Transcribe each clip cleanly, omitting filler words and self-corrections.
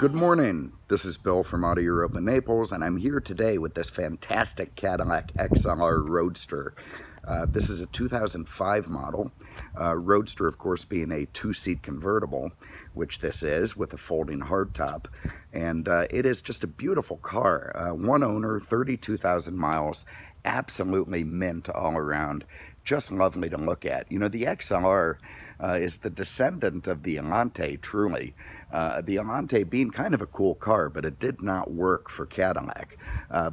Good morning, this is Bill from Europa, Naples, and I'm here today with this fantastic Cadillac XLR Roadster. This is a 2005 model, Roadster of course being a two-seat convertible, which this is with a folding hardtop, and it is just a beautiful car. One owner, 32,000 miles, absolutely mint all around, just lovely to look at. You know, the XLR is the descendant of the Elante, truly. The Elante being kind of a cool car, but it did not work for Cadillac.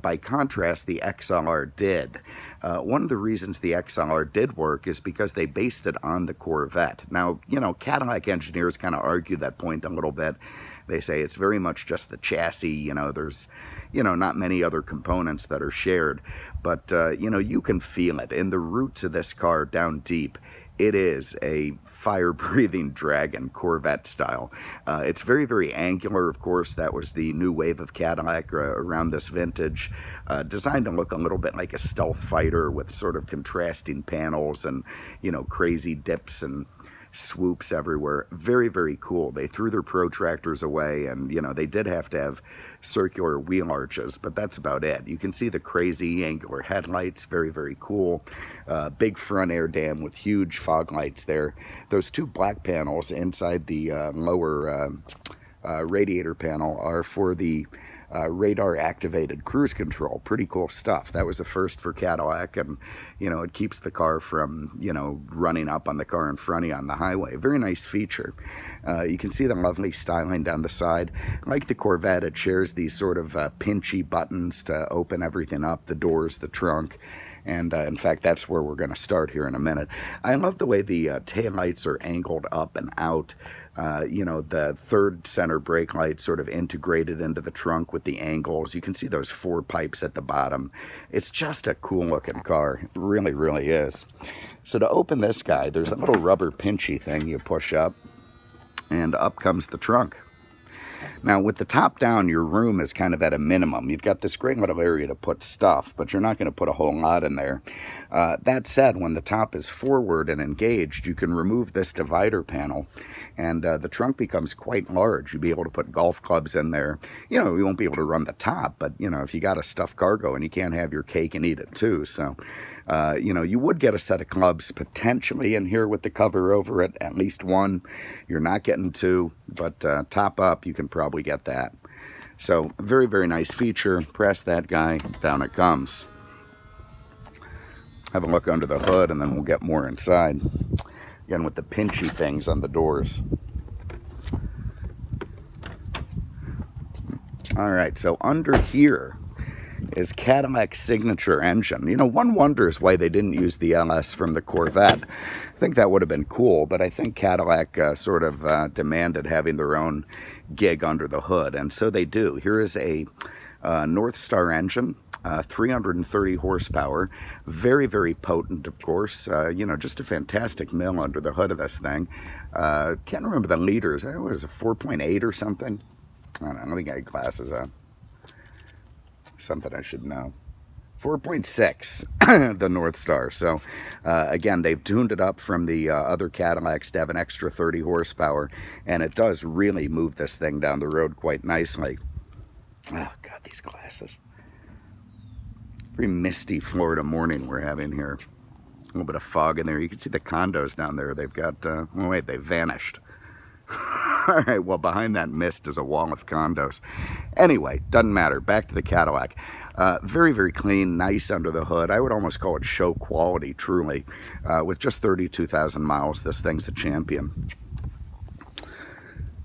By contrast, the XLR did. One of the reasons the XLR did work is because they based it on the Corvette. Now, you know, Cadillac engineers kind of argue that point a little bit. They say it's very much just the chassis, you know, there's, you know, not many other components that are shared. But, you know, you can feel it in the roots of this car down deep. It is a fire-breathing dragon, Corvette style. It's very, very angular, of course. That was the new wave of Cadillac around this vintage. Designed to look a little bit like a stealth fighter with sort of contrasting panels and, you know, crazy dips and swoops everywhere. Very, very cool. They threw their protractors away, and, you know, they did have to have circular wheel arches, but that's about it. You can see the crazy angular headlights. Very, very cool. Big front air dam with huge fog lights there. Those two black panels inside the lower radiator panel are for the radar activated cruise control. Pretty cool stuff. That was a first for Cadillac, and you know, it keeps the car from, you know, running up on the car in front of you on the highway. Very nice feature. You can see the lovely styling down the side. Like the Corvette, it shares these sort of pinchy buttons to open everything up, the doors, the trunk. And in fact, that's where we're going to start here in a minute. I love the way the taillights are angled up and out. You know, the third center brake light sort of integrated into the trunk with the angles. You can see those four pipes at the bottom. It's just a cool looking car. It really, really is. So to open this guy, there's a little rubber pinchy thing you push up, and up comes the trunk. Now, with the top down, your room is kind of at a minimum. You've got this great little area to put stuff, but you're not going to put a whole lot in there. That said, when the top is forward and engaged, you can remove this divider panel, and the trunk becomes quite large. You'll be able to put golf clubs in there. You know, you won't be able to run the top, but, you know, if you got a stuffed cargo, and you can't have your cake and eat it too, so... you know, you would get a set of clubs potentially in here with the cover over it, at least one. You're not getting two, but top up, you can probably get that. So, very, very nice feature. Press that guy, down it comes. Have a look under the hood, and then we'll get more inside. Again, with the pinchy things on the doors. All right, so under here is Cadillac's signature engine. You know, one wonders why they didn't use the LS from the Corvette. I think that would have been cool, but I think Cadillac sort of demanded having their own gig under the hood, and so they do. Here is a Northstar engine, 330 horsepower, very, very potent, of course. You know, just a fantastic mill under the hood of this thing. Can't remember the liters. What is it, 4.8 or something? I don't know, let me get glasses on. Something I should know. 4.6, the Northstar. So, again, they've tuned it up from the other Cadillacs to have an extra 30 horsepower, and it does really move this thing down the road quite nicely. Oh, God, these glasses. Very misty Florida morning we're having here. A little bit of fog in there. You can see the condos down there. They've got, oh, wait, they vanished. All right, well, behind that mist is a wall of condos. Anyway, doesn't matter. Back to the Cadillac. Very, very clean, nice under the hood. I would almost call it show quality, truly. With just 32,000 miles, this thing's a champion.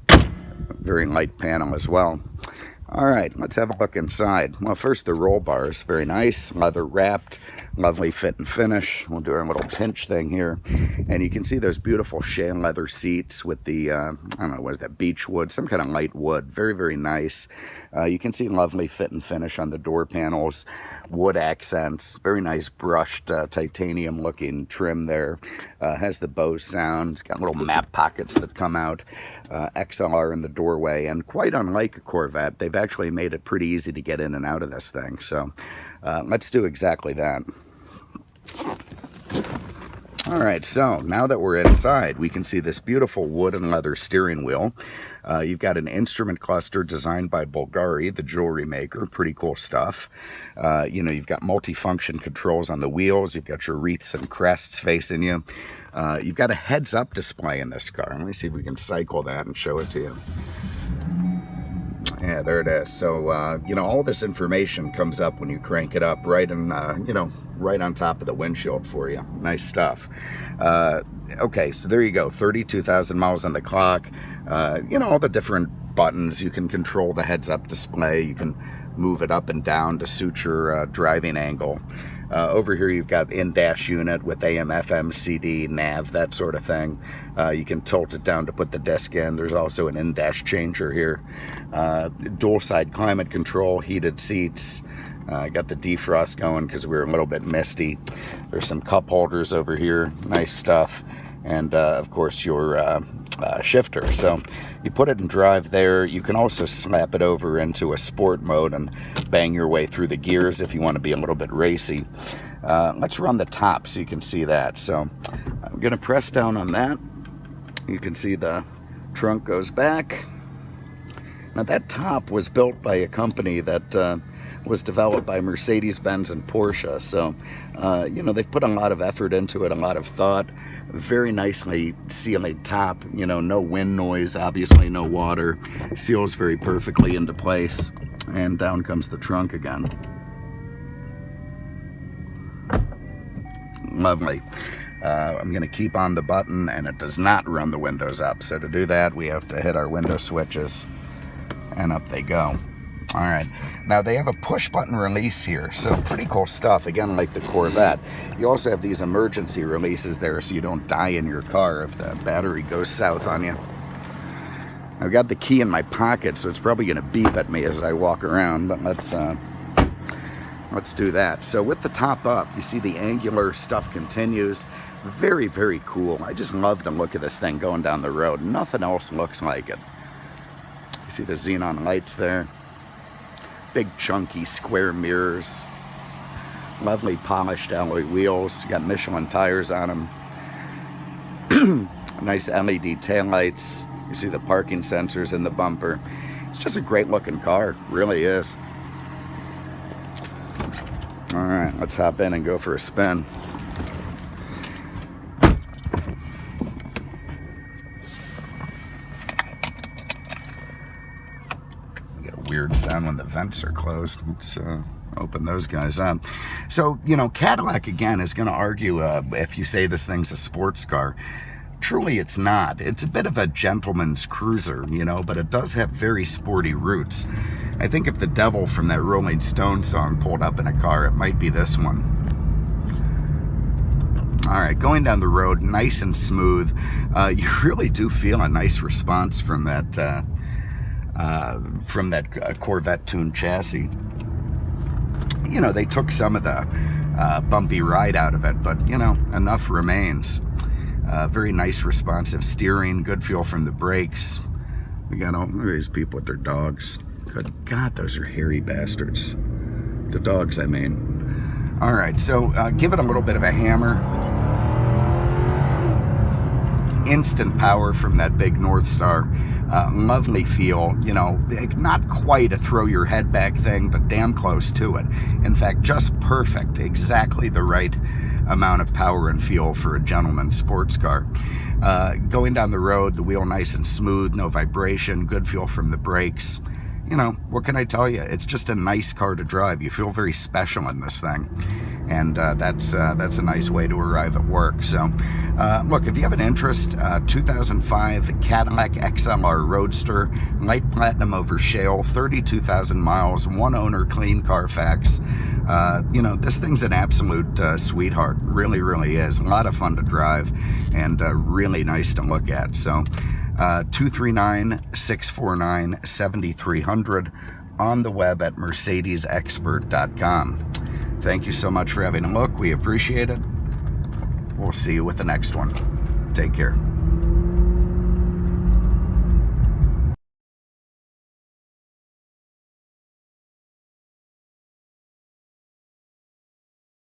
Very light panel as well. All right, let's have a look inside. Well, first the roll bars, very nice, leather wrapped, lovely fit and finish. We'll do our little pinch thing here, and you can see those beautiful shale leather seats with the, I don't know, what is that, beech wood, some kind of light wood, very, very nice. You can see lovely fit and finish on the door panels, wood accents, very nice brushed titanium looking trim there. Has the Bose sound, it's got little map pockets that come out, XLR in the doorway, and quite unlike a Corvette, they've actually made it pretty easy to get in and out of this thing. So let's do exactly that. All right, so now that we're inside, we can see this beautiful wood and leather steering wheel. You've got an instrument cluster designed by Bulgari, the jewelry maker. Pretty cool stuff. You've got multi-function controls on the wheels. You've got your wreaths and crests facing you. You've got a heads-up display in this car. Let me see if we can cycle that and show it to you. Yeah, there it is. So, all this information comes up when you crank it up right in, right on top of the windshield for you. Nice stuff. Okay, so there you go. 32,000 miles on the clock. All the different buttons. You can control the heads-up display. You can move it up and down to suit your driving angle. Over here you've got in-dash unit with AM, FM, CD, nav, that sort of thing. You can tilt it down to put the disc in. There's also an in-dash changer here. Dual-side climate control, heated seats. Got the defrost going because we were a little bit misty. There's some cup holders over here. Nice stuff. And, of course, your shifter. So you put it in drive there. You can also slap it over into a sport mode and bang your way through the gears if you want to be a little bit racy. Let's run the top so you can see that. So I'm going to press down on that. You can see the trunk goes back. Now that top was built by a company that was developed by Mercedes-Benz and Porsche. So, they've put a lot of effort into it, a lot of thought. Very nicely sealing top, no wind noise, obviously no water. Seals very perfectly into place. And down comes the trunk again. Lovely. I'm going to keep on the button, and it does not run the windows up. So to do that, we have to hit our window switches, and up they go. All right, now they have a push button release here, so pretty cool stuff, again, like the Corvette. You also have these emergency releases there so you don't die in your car if the battery goes south on you. I've got the key in my pocket, so it's probably going to beep at me as I walk around, but let's do that. So with the top up, you see the angular stuff continues. Very, very cool. I just love the look of this thing going down the road. Nothing else looks like it. You see the xenon lights there. Big chunky square mirrors, lovely polished alloy wheels. You got Michelin tires on them. Nice LED taillights. You see the parking sensors in the bumper. It's just a great looking car, really is. All right, let's hop in and go for a spin. Weird sound when the vents are closed. Let's open those guys up. So, Cadillac, again, is going to argue if you say this thing's a sports car. Truly, it's not. It's a bit of a gentleman's cruiser, but it does have very sporty roots. I think if the devil from that Rolling Stone song pulled up in a car, it might be this one. All right, going down the road, nice and smooth. You really do feel a nice response from that Corvette tuned chassis. They took some of the bumpy ride out of it, but enough remains. Very nice responsive steering, good feel from the brakes. We got all these people with their dogs. Good God, those are hairy bastards. The dogs, I mean. All right, so give it a little bit of a hammer. Instant power from that big Northstar. Lovely feel, not quite a throw your head back thing, but damn close to it. In fact, just perfect, exactly the right amount of power and feel for a gentleman's sports car. Going down the road, the wheel nice and smooth, no vibration, good feel from the brakes. What can I tell you? It's just a nice car to drive. You feel very special in this thing. And that's a nice way to arrive at work. So, look, if you have an interest, 2005 Cadillac XLR Roadster, light platinum over shale, 32,000 miles, one owner, clean Carfax. This thing's an absolute sweetheart. Really, really is. A lot of fun to drive and really nice to look at. So, 239-649-7300 on the web at mercedesexpert.com. Thank you so much for having a look. We appreciate it. We'll see you with the next one. Take care.